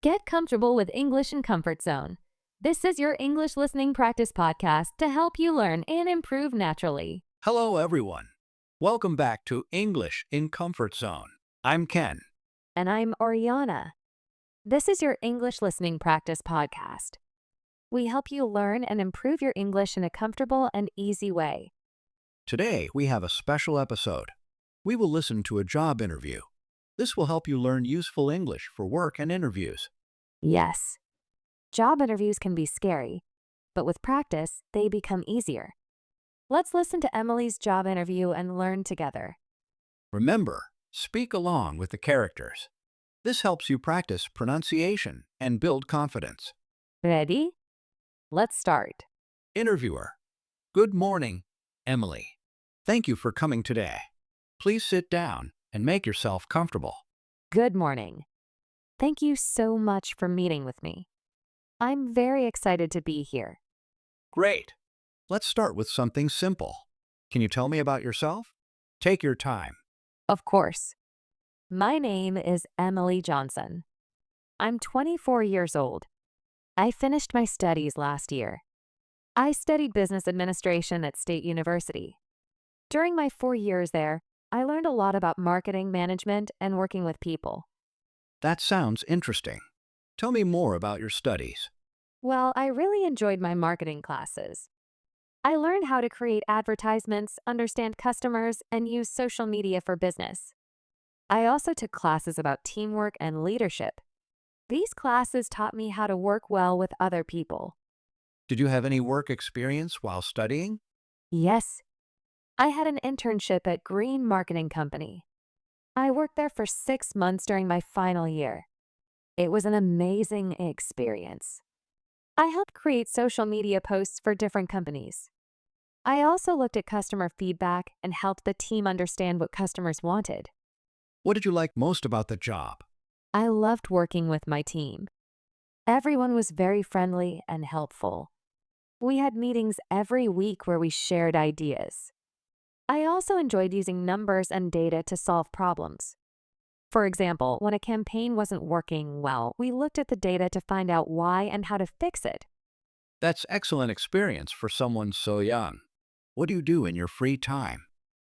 Get comfortable with English in Comfort Zone. This is your English listening practice podcast to help you learn and improve naturally. Hello, everyone. Welcome back to English in Comfort Zone. I'm Ken. And I'm Oriana. This is your English listening practice podcast. We help you learn and improve your English in a comfortable and easy way. Today, we have a special episode. We will listen to a job interview. This will help you learn useful English for work and interviews. Yes, job interviews can be scary, but with practice, they become easier. Let's listen to Emily's job interview and learn together. Remember, speak along with the characters. This helps you practice pronunciation and build confidence. Ready? Let's start. Interviewer. Good morning, Emily. Thank you for coming today. Please sit down and make yourself comfortable. Good morning. Thank you so much for meeting with me. I'm very excited to be here. Great. Let's start with something simple. Can you tell me about yourself? Take your time. Of course. My name is Emily Johnson. I'm 24 years old. I finished my studies last year. I studied business administration at State University. During my 4 years there, I learned a lot about marketing management and working with people. That sounds interesting. Tell me more about your studies. Well, I really enjoyed my marketing classes. I learned how to create advertisements, understand customers, and use social media for business. I also took classes about teamwork and leadership. These classes taught me how to work well with other people. Did you have any work experience while studying? Yes, I had an internship at Green Marketing Company. I worked there for 6 months during my final year. It was an amazing experience. I helped create social media posts for different companies. I also looked at customer feedback and helped the team understand what customers wanted. What did you like most about the job? I loved working with my team. Everyone was very friendly and helpful. We had meetings every week where we shared ideas. I also enjoyed using numbers and data to solve problems. For example, when a campaign wasn't working well, we looked at the data to find out why and how to fix it. That's excellent experience for someone so young. What do you do in your free time?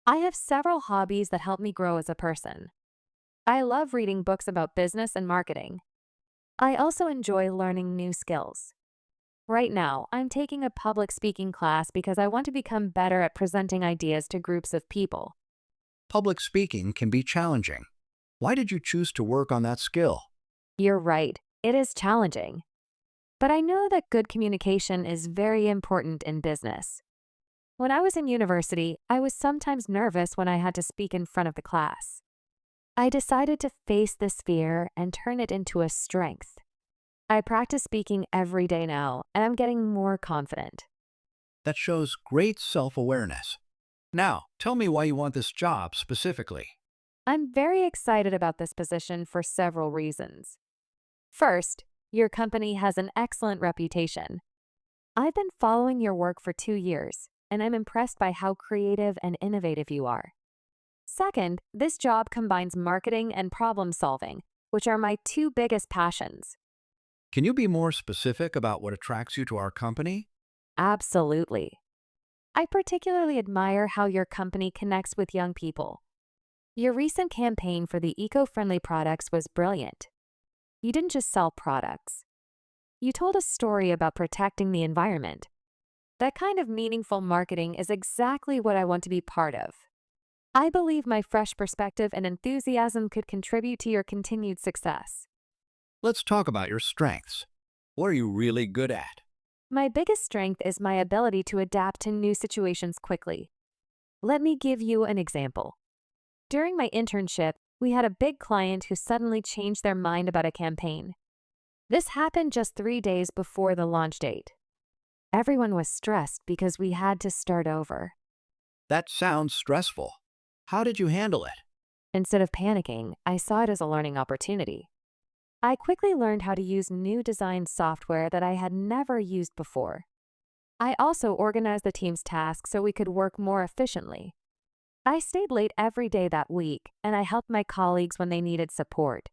I have several hobbies that help me grow as a person. I love reading books about business and marketing. I also enjoy learning new skills. Right now, I'm taking a public speaking class because I want to become better at presenting ideas to groups of people. Public speaking can be challenging. Why did you choose to work on that skill? You're right, it is challenging. But I know that good communication is very important in business. When I was in university, I was sometimes nervous when I had to speak in front of the class. I decided to face this fear and turn it into a strength. I practice speaking every day now, and I'm getting more confident. That shows great self-awareness. Now, tell me why you want this job specifically. I'm very excited about this position for several reasons. First, your company has an excellent reputation. I've been following your work for 2 years, and I'm impressed by how creative and innovative you are. Second, this job combines marketing and problem solving, which are my 2 biggest passions. Can you be more specific about what attracts you to our company? Absolutely. I particularly admire how your company connects with young people. Your recent campaign for the eco-friendly products was brilliant. You didn't just sell products. You told a story about protecting the environment. That kind of meaningful marketing is exactly what I want to be part of. I believe my fresh perspective and enthusiasm could contribute to your continued success. Let's talk about your strengths. What are you really good at? My biggest strength is my ability to adapt to new situations quickly. Let me give you an example. During my internship, we had a big client who suddenly changed their mind about a campaign. This happened just 3 days before the launch date. Everyone was stressed because we had to start over. That sounds stressful. How did you handle it? Instead of panicking, I saw it as a learning opportunity. I quickly learned how to use new design software that I had never used before. I also organized the team's tasks so we could work more efficiently. I stayed late every day that week, and I helped my colleagues when they needed support.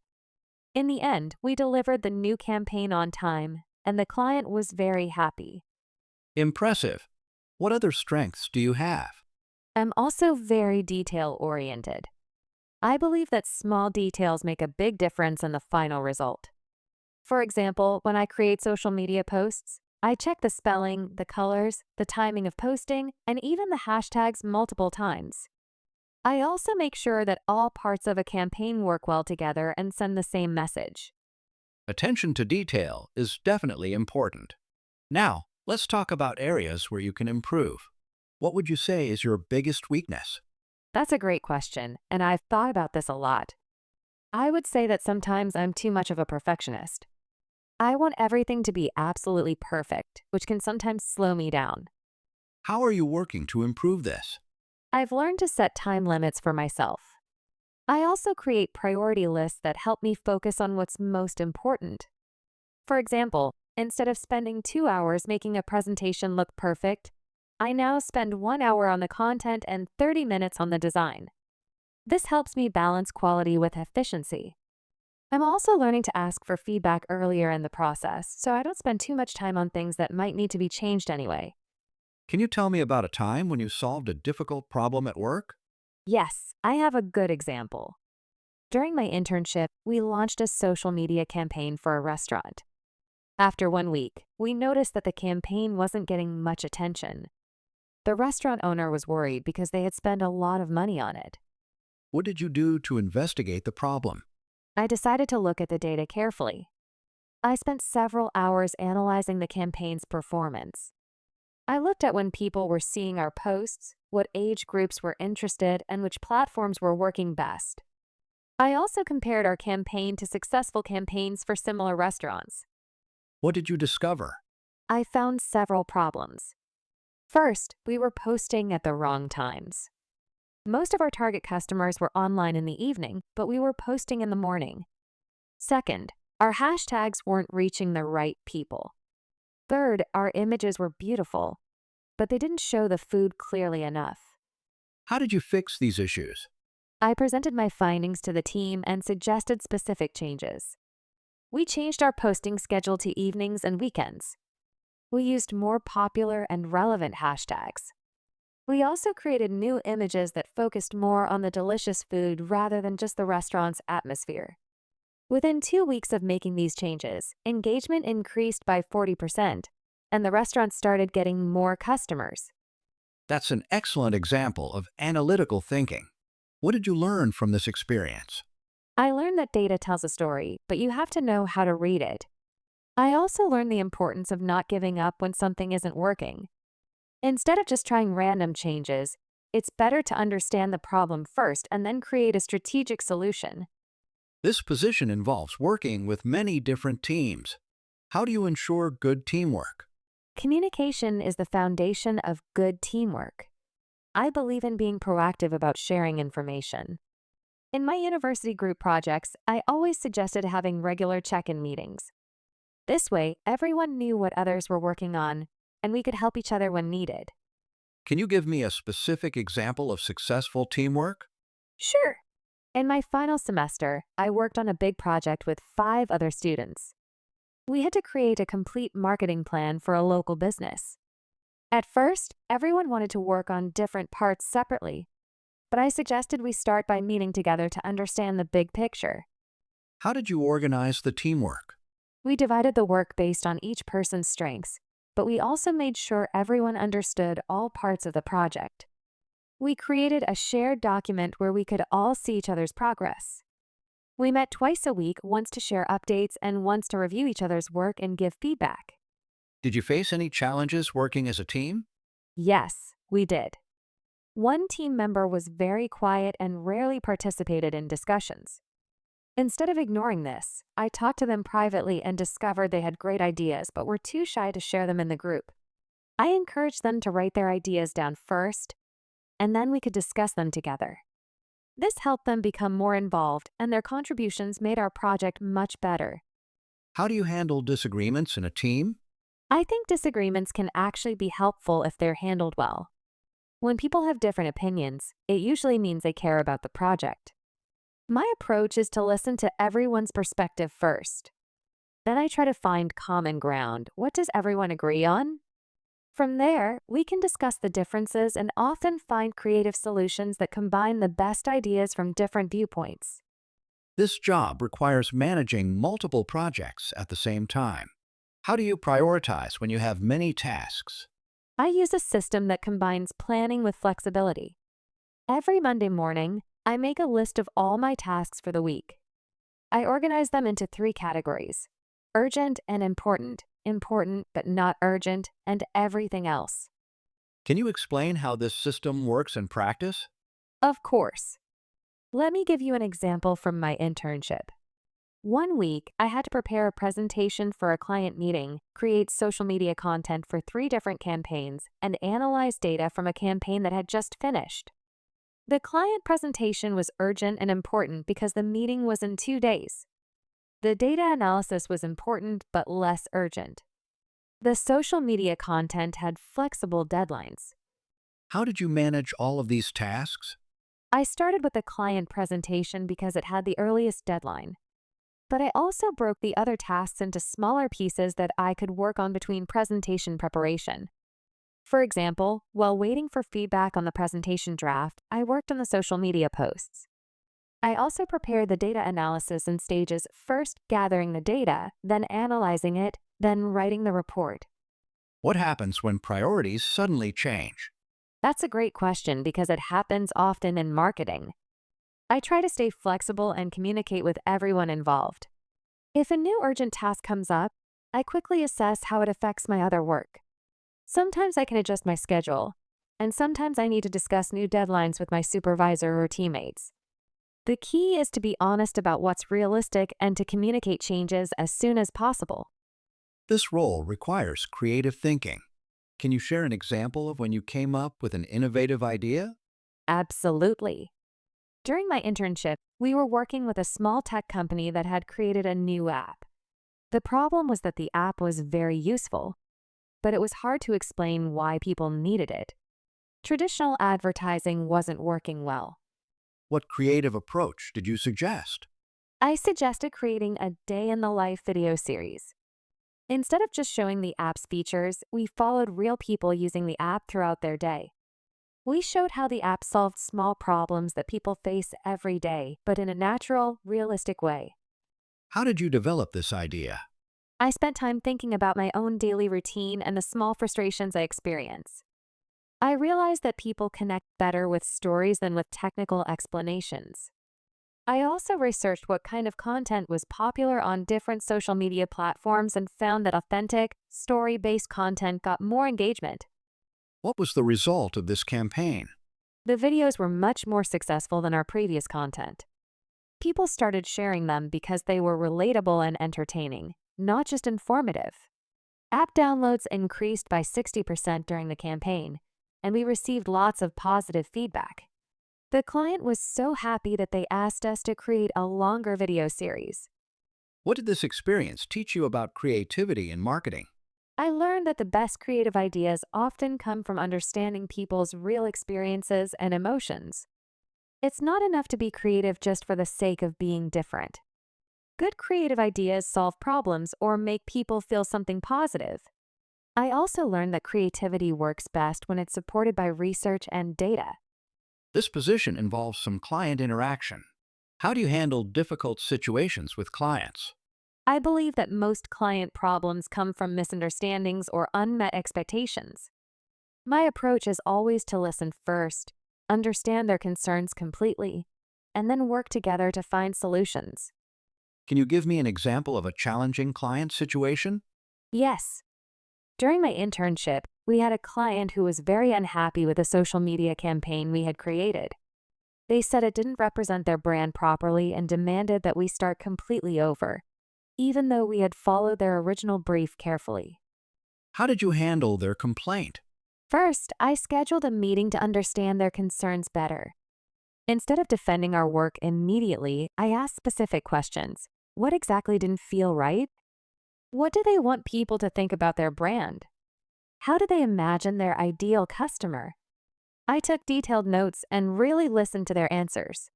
In the end, we delivered the new campaign on time, and the client was very happy. Impressive. What other strengths do you have? I'm also very detail-oriented. I believe that small details make a big difference in the final result. For example, when I create social media posts, I check the spelling, the colors, the timing of posting, and even the hashtags multiple times. I also make sure that all parts of a campaign work well together and send the same message. Attention to detail is definitely important. Now, let's talk about areas where you can improve. What would you say is your biggest weakness? That's a great question, and I've thought about this a lot. I would say that sometimes I'm too much of a perfectionist. I want everything to be absolutely perfect, which can sometimes slow me down. How are you working to improve this? I've learned to set time limits for myself. I also create priority lists that help me focus on what's most important. For example, instead of spending 2 hours making a presentation look perfect, I now spend 1 hour on the content and 30 minutes on the design. This helps me balance quality with efficiency. I'm also learning to ask for feedback earlier in the process, so I don't spend too much time on things that might need to be changed anyway. Can you tell me about a time when you solved a difficult problem at work? Yes, I have a good example. During my internship, we launched a social media campaign for a restaurant. After 1 week, we noticed that the campaign wasn't getting much attention. The restaurant owner was worried because they had spent a lot of money on it. What did you do to investigate the problem? I decided to look at the data carefully. I spent several hours analyzing the campaign's performance. I looked at when people were seeing our posts, what age groups were interested, and which platforms were working best. I also compared our campaign to successful campaigns for similar restaurants. What did you discover? I found several problems. First, we were posting at the wrong times. Most of our target customers were online in the evening, but we were posting in the morning. Second, our hashtags weren't reaching the right people. Third, our images were beautiful, but they didn't show the food clearly enough. How did you fix these issues? I presented my findings to the team and suggested specific changes. We changed our posting schedule to evenings and weekends. We used more popular and relevant hashtags. We also created new images that focused more on the delicious food rather than just the restaurant's atmosphere. Within 2 weeks of making these changes, engagement increased by 40%, and the restaurant started getting more customers. That's an excellent example of analytical thinking. What did you learn from this experience? I learned that data tells a story, but you have to know how to read it. I also learned the importance of not giving up when something isn't working. Instead of just trying random changes, it's better to understand the problem first and then create a strategic solution. This position involves working with many different teams. How do you ensure good teamwork? Communication is the foundation of good teamwork. I believe in being proactive about sharing information. In my university group projects, I always suggested having regular check-in meetings. This way, everyone knew what others were working on, and we could help each other when needed. Can you give me a specific example of successful teamwork? Sure. In my final semester, I worked on a big project with 5 other students. We had to create a complete marketing plan for a local business. At first, everyone wanted to work on different parts separately, but I suggested we start by meeting together to understand the big picture. How did you organize the teamwork? We divided the work based on each person's strengths, but we also made sure everyone understood all parts of the project. We created a shared document where we could all see each other's progress. We met twice a week, once to share updates and once to review each other's work and give feedback. Did you face any challenges working as a team? Yes, we did. One team member was very quiet and rarely participated in discussions. Instead of ignoring this, I talked to them privately and discovered they had great ideas but were too shy to share them in the group. I encouraged them to write their ideas down first, and then we could discuss them together. This helped them become more involved, and their contributions made our project much better. How do you handle disagreements in a team? I think disagreements can actually be helpful if they're handled well. When people have different opinions, it usually means they care about the project. My approach is to listen to everyone's perspective first. Then I try to find common ground. What does everyone agree on? From there, we can discuss the differences and often find creative solutions that combine the best ideas from different viewpoints. This job requires managing multiple projects at the same time. How do you prioritize when you have many tasks? I use a system that combines planning with flexibility. Every Monday morning, I make a list of all my tasks for the week. I organize them into three categories: urgent and important, important but not urgent, and everything else. Can you explain how this system works in practice? Of course. Let me give you an example from my internship. One week, I had to prepare a presentation for a client meeting, create social media content for three different campaigns, and analyze data from a campaign that had just finished. The client presentation was urgent and important because the meeting was in 2 days. The data analysis was important but less urgent. The social media content had flexible deadlines. How did you manage all of these tasks? I started with the client presentation because it had the earliest deadline. But I also broke the other tasks into smaller pieces that I could work on between presentation preparation. For example, while waiting for feedback on the presentation draft, I worked on the social media posts. I also prepared the data analysis in stages: first gathering the data, then analyzing it, then writing the report. What happens when priorities suddenly change? That's a great question because it happens often in marketing. I try to stay flexible and communicate with everyone involved. If a new urgent task comes up, I quickly assess how it affects my other work. Sometimes I can adjust my schedule, and sometimes I need to discuss new deadlines with my supervisor or teammates. The key is to be honest about what's realistic and to communicate changes as soon as possible. This role requires creative thinking. Can you share an example of when you came up with an innovative idea? Absolutely. During my internship, we were working with a small tech company that had created a new app. The problem was that the app was very useful, but it was hard to explain why people needed it. Traditional advertising wasn't working well. What creative approach did you suggest? I suggested creating a day in the life video series. Instead of just showing the app's features, we followed real people using the app throughout their day. We showed how the app solved small problems that people face every day, but in a natural, realistic way. How did you develop this idea? I spent time thinking about my own daily routine and the small frustrations I experience. I realized that people connect better with stories than with technical explanations. I also researched what kind of content was popular on different social media platforms and found that authentic, story-based content got more engagement. What was the result of this campaign? The videos were much more successful than our previous content. People started sharing them because they were relatable and entertaining, not just informative. App downloads increased by 60% during the campaign, and we received lots of positive feedback. The client was so happy that they asked us to create a longer video series. What did this experience teach you about creativity in marketing? I learned that the best creative ideas often come from understanding people's real experiences and emotions. It's not enough to be creative just for the sake of being different. Good creative ideas solve problems or make people feel something positive. I also learned that creativity works best when it's supported by research and data. This position involves some client interaction. How do you handle difficult situations with clients? I believe that most client problems come from misunderstandings or unmet expectations. My approach is always to listen first, understand their concerns completely, and then work together to find solutions. Can you give me an example of a challenging client situation? Yes. During my internship, we had a client who was very unhappy with a social media campaign we had created. They said it didn't represent their brand properly and demanded that we start completely over, even though we had followed their original brief carefully. How did you handle their complaint? First, I scheduled a meeting to understand their concerns better. Instead of defending our work immediately, I asked specific questions. What exactly didn't feel right? What do they want people to think about their brand? How do they imagine their ideal customer? I took detailed notes and really listened to their answers.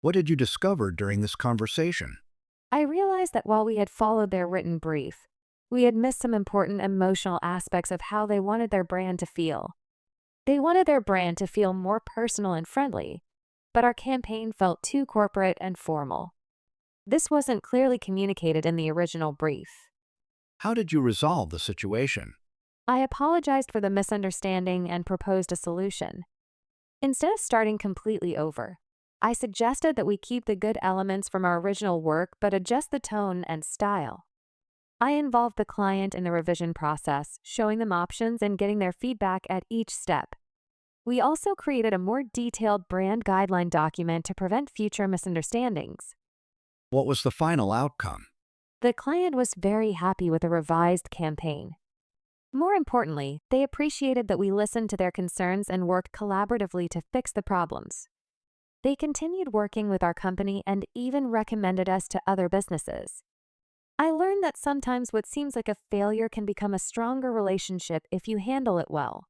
What did you discover during this conversation? I realized that while we had followed their written brief, we had missed some important emotional aspects of how they wanted their brand to feel. They wanted their brand to feel more personal and friendly, but our campaign felt too corporate and formal. This wasn't clearly communicated in the original brief. How did you resolve the situation? I apologized for the misunderstanding and proposed a solution. Instead of starting completely over, I suggested that we keep the good elements from our original work but adjust the tone and style. I involved the client in the revision process, showing them options and getting their feedback at each step. We also created a more detailed brand guideline document to prevent future misunderstandings. What was the final outcome? The client was very happy with the revised campaign. More importantly, they appreciated that we listened to their concerns and worked collaboratively to fix the problems. They continued working with our company and even recommended us to other businesses. I learned that sometimes what seems like a failure can become a stronger relationship if you handle it well.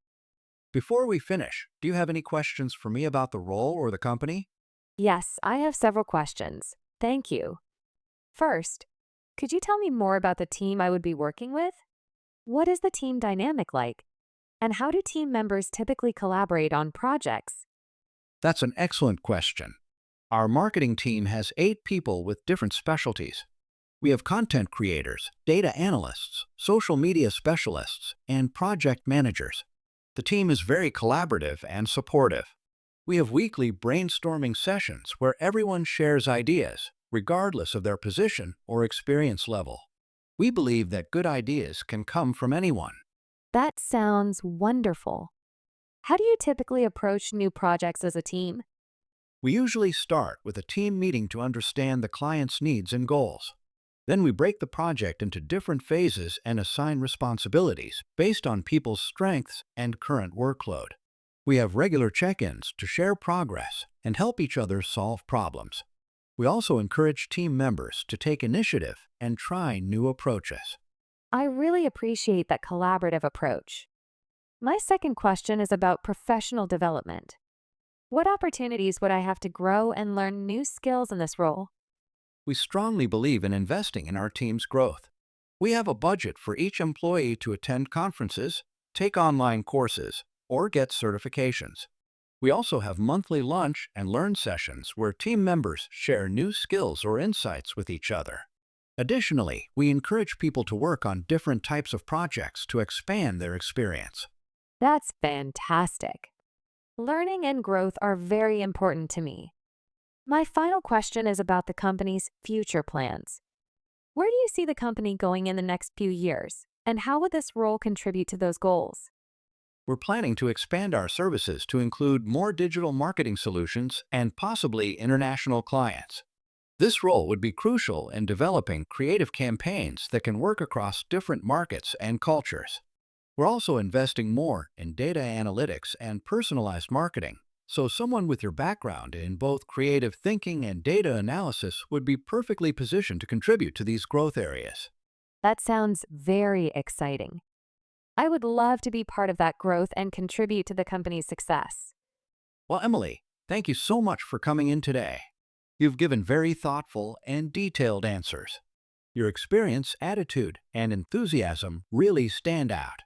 Before we finish, do you have any questions for me about the role or the company? Yes, I have several questions. Thank you. First, could you tell me more about the team I would be working with? What is the team dynamic like? And how do team members typically collaborate on projects? That's an excellent question. Our marketing team has 8 people with different specialties. We have content creators, data analysts, social media specialists, and project managers. The team is very collaborative and supportive. We have weekly brainstorming sessions where everyone shares ideas, regardless of their position or experience level. We believe that good ideas can come from anyone. That sounds wonderful. How do you typically approach new projects as a team? We usually start with a team meeting to understand the client's needs and goals. Then we break the project into different phases and assign responsibilities based on people's strengths and current workload. We have regular check-ins to share progress and help each other solve problems. We also encourage team members to take initiative and try new approaches. I really appreciate that collaborative approach. My second question is about professional development. What opportunities would I have to grow and learn new skills in this role? We strongly believe in investing in our team's growth. We have a budget for each employee to attend conferences, take online courses, or get certifications. We also have monthly lunch and learn sessions where team members share new skills or insights with each other. Additionally, we encourage people to work on different types of projects to expand their experience. That's fantastic. Learning and growth are very important to me. My final question is about the company's future plans. Where do you see the company going in the next few years, and how would this role contribute to those goals? We're planning to expand our services to include more digital marketing solutions and possibly international clients. This role would be crucial in developing creative campaigns that can work across different markets and cultures. We're also investing more in data analytics and personalized marketing, so someone with your background in both creative thinking and data analysis would be perfectly positioned to contribute to these growth areas. That sounds very exciting. I would love to be part of that growth and contribute to the company's success. Well, Emily, thank you so much for coming in today. You've given very thoughtful and detailed answers. Your experience, attitude, and enthusiasm really stand out.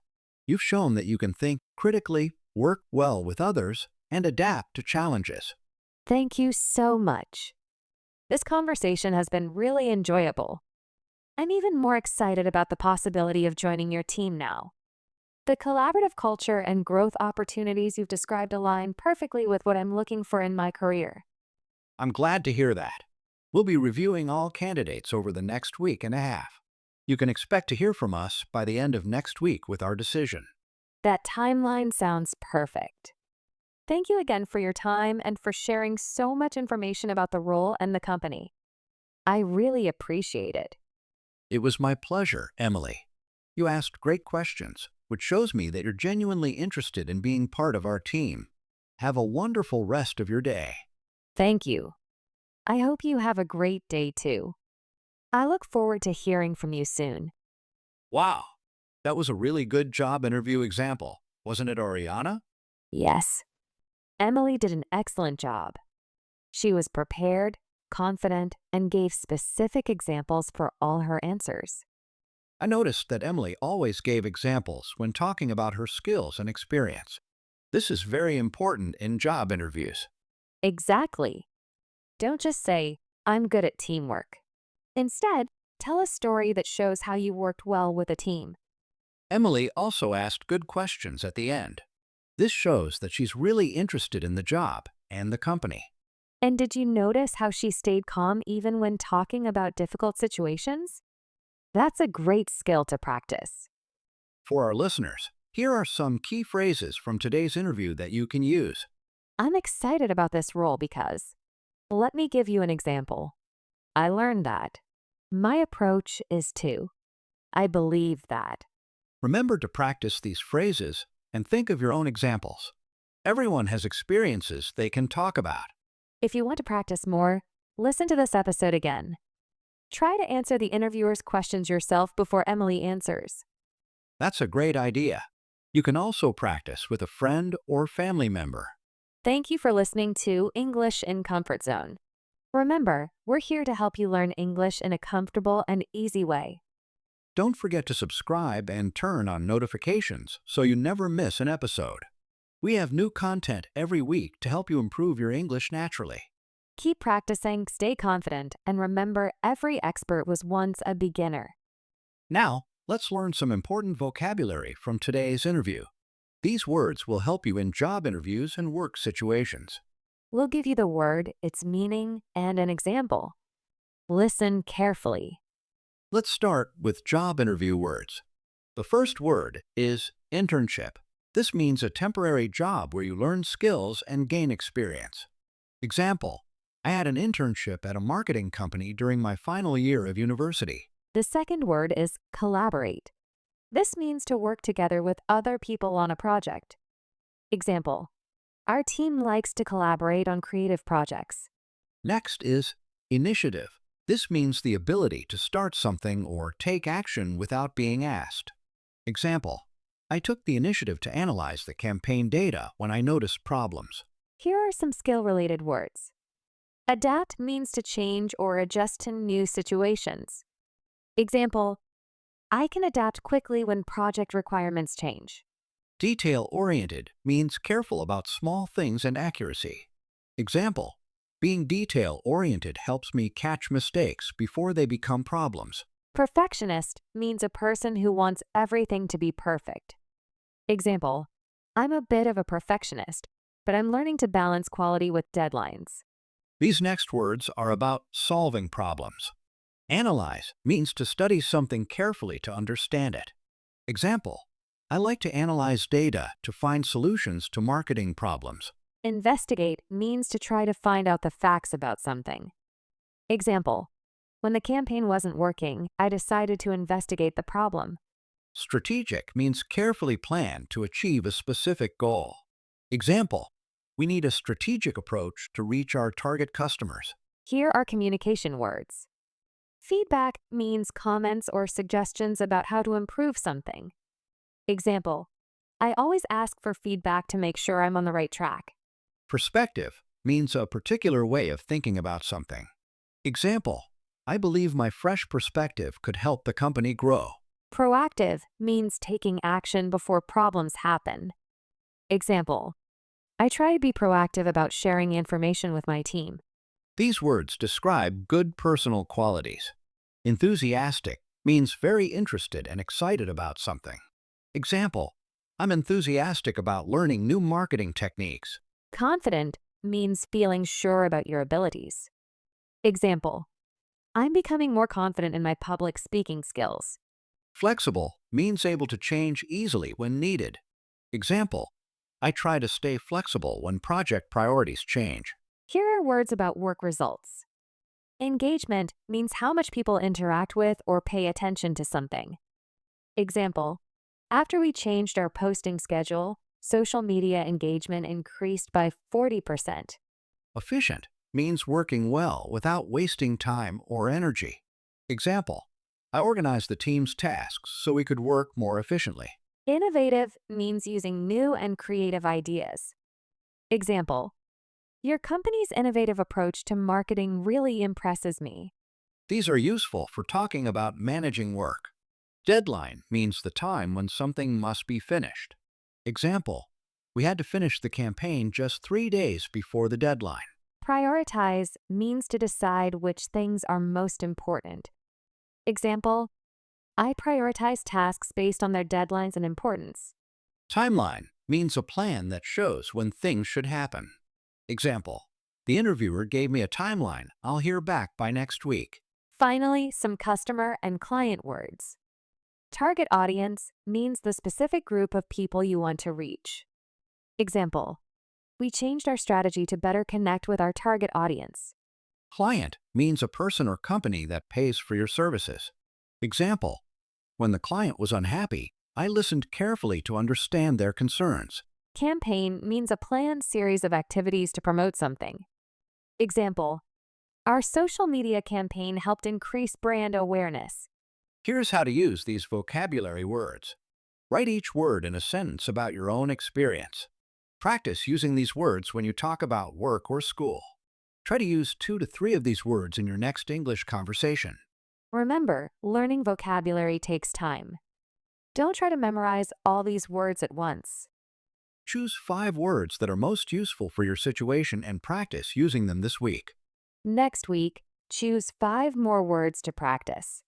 You've shown that you can think critically, work well with others, and adapt to challenges. Thank you so much. This conversation has been really enjoyable. I'm even more excited about the possibility of joining your team now. The collaborative culture and growth opportunities you've described align perfectly with what I'm looking for in my career. I'm glad to hear that. We'll be reviewing all candidates over the next week and a half. You can expect to hear from us by the end of next week with our decision. That timeline sounds perfect. Thank you again for your time and for sharing so much information about the role and the company. I really appreciate it. It was my pleasure, Emily. You asked great questions, which shows me that you're genuinely interested in being part of our team. Have a wonderful rest of your day. Thank you. I hope you have a great day too. I look forward to hearing from you soon. Wow, that was a really good job interview example, wasn't it, Oriana? Yes, Emily did an excellent job. She was prepared, confident, and gave specific examples for all her answers. I noticed that Emily always gave examples when talking about her skills and experience. This is very important in job interviews. Exactly. Don't just say, I'm good at teamwork. Instead, tell a story that shows how you worked well with a team. Emily also asked good questions at the end. This shows that she's really interested in the job and the company. And did you notice how she stayed calm even when talking about difficult situations? That's a great skill to practice. For our listeners, here are some key phrases from today's interview that you can use. I'm excited about this role because, let me give you an example. I learned that. My approach is to. I believe that. Remember to practice these phrases and think of your own examples. Everyone has experiences they can talk about. If you want to practice more, listen to this episode again. Try to answer the interviewer's questions yourself before Emily answers. That's a great idea. You can also practice with a friend or family member. Thank you for listening to English in Comfort Zone. Remember, we're here to help you learn English in a comfortable and easy way. Don't forget to subscribe and turn on notifications so you never miss an episode. We have new content every week to help you improve your English naturally. Keep practicing, stay confident, and remember every expert was once a beginner. Now, let's learn some important vocabulary from today's interview. These words will help you in job interviews and work situations. We'll give you the word, its meaning, and an example. Listen carefully. Let's start with job interview words. The first word is internship. This means a temporary job where you learn skills and gain experience. Example, I had an internship at a marketing company during my final year of university. The second word is collaborate. This means to work together with other people on a project. Example, our team likes to collaborate on creative projects. Next is initiative. This means the ability to start something or take action without being asked. Example, I took the initiative to analyze the campaign data when I noticed problems. Here are some skill-related words. Adapt means to change or adjust to new situations. Example, I can adapt quickly when project requirements change. Detail-oriented means careful about small things and accuracy. Example, being detail-oriented helps me catch mistakes before they become problems. Perfectionist means a person who wants everything to be perfect. Example, I'm a bit of a perfectionist, but I'm learning to balance quality with deadlines. These next words are about solving problems. Analyze means to study something carefully to understand it. Example, I like to analyze data to find solutions to marketing problems. Investigate means to try to find out the facts about something. Example, when the campaign wasn't working, I decided to investigate the problem. Strategic means carefully plan to achieve a specific goal. Example, we need a strategic approach to reach our target customers. Here are communication words. Feedback means comments or suggestions about how to improve something. Example, I always ask for feedback to make sure I'm on the right track. Perspective means a particular way of thinking about something. Example, I believe my fresh perspective could help the company grow. Proactive means taking action before problems happen. Example, I try to be proactive about sharing information with my team. These words describe good personal qualities. Enthusiastic means very interested and excited about something. Example, I'm enthusiastic about learning new marketing techniques. Confident means feeling sure about your abilities. Example, I'm becoming more confident in my public speaking skills. Flexible means able to change easily when needed. Example, I try to stay flexible when project priorities change. Here are words about work results. Engagement means how much people interact with or pay attention to something. Example, after we changed our posting schedule, social media engagement increased by 40%. Efficient means working well without wasting time or energy. Example, I organized the team's tasks so we could work more efficiently. Innovative means using new and creative ideas. Example, Your company's innovative approach to marketing really impresses me. These are useful for talking about managing work. Deadline means the time when something must be finished. Example, we had to finish the campaign just 3 days before the deadline. Prioritize means to decide which things are most important. Example, I prioritize tasks based on their deadlines and importance. Timeline means a plan that shows when things should happen. Example, the interviewer gave me a timeline. I'll hear back by next week. Finally, some customer and client words. Target audience means the specific group of people you want to reach. Example, we changed our strategy to better connect with our target audience. Client means a person or company that pays for your services. Example, when the client was unhappy, I listened carefully to understand their concerns. Campaign means a planned series of activities to promote something. Example, our social media campaign helped increase brand awareness. Here's how to use these vocabulary words. Write each word in a sentence about your own experience. Practice using these words when you talk about work or school. Try to use 2 to 3 of these words in your next English conversation. Remember, learning vocabulary takes time. Don't try to memorize all these words at once. Choose 5 words that are most useful for your situation and practice using them this week. Next week, choose 5 more words to practice.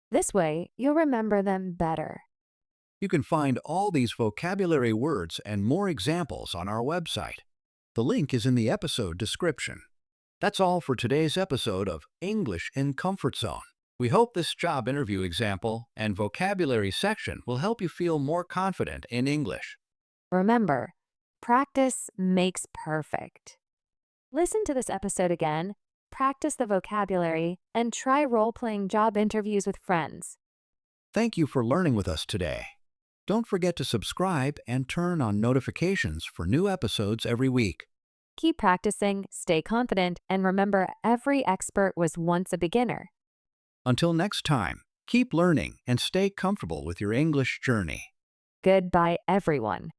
This way, you'll remember them better. You can find all these vocabulary words and more examples on our website. The link is in the episode description. That's all for today's episode of English in Comfort Zone. We hope this job interview example and vocabulary section will help you feel more confident in English. Remember, practice makes perfect. Listen to this episode again, practice the vocabulary, and try role-playing job interviews with friends. Thank you for learning with us today. Don't forget to subscribe and turn on notifications for new episodes every week. Keep practicing, stay confident, and remember every expert was once a beginner. Until next time, keep learning and stay comfortable with your English journey. Goodbye, everyone.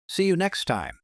See you next time.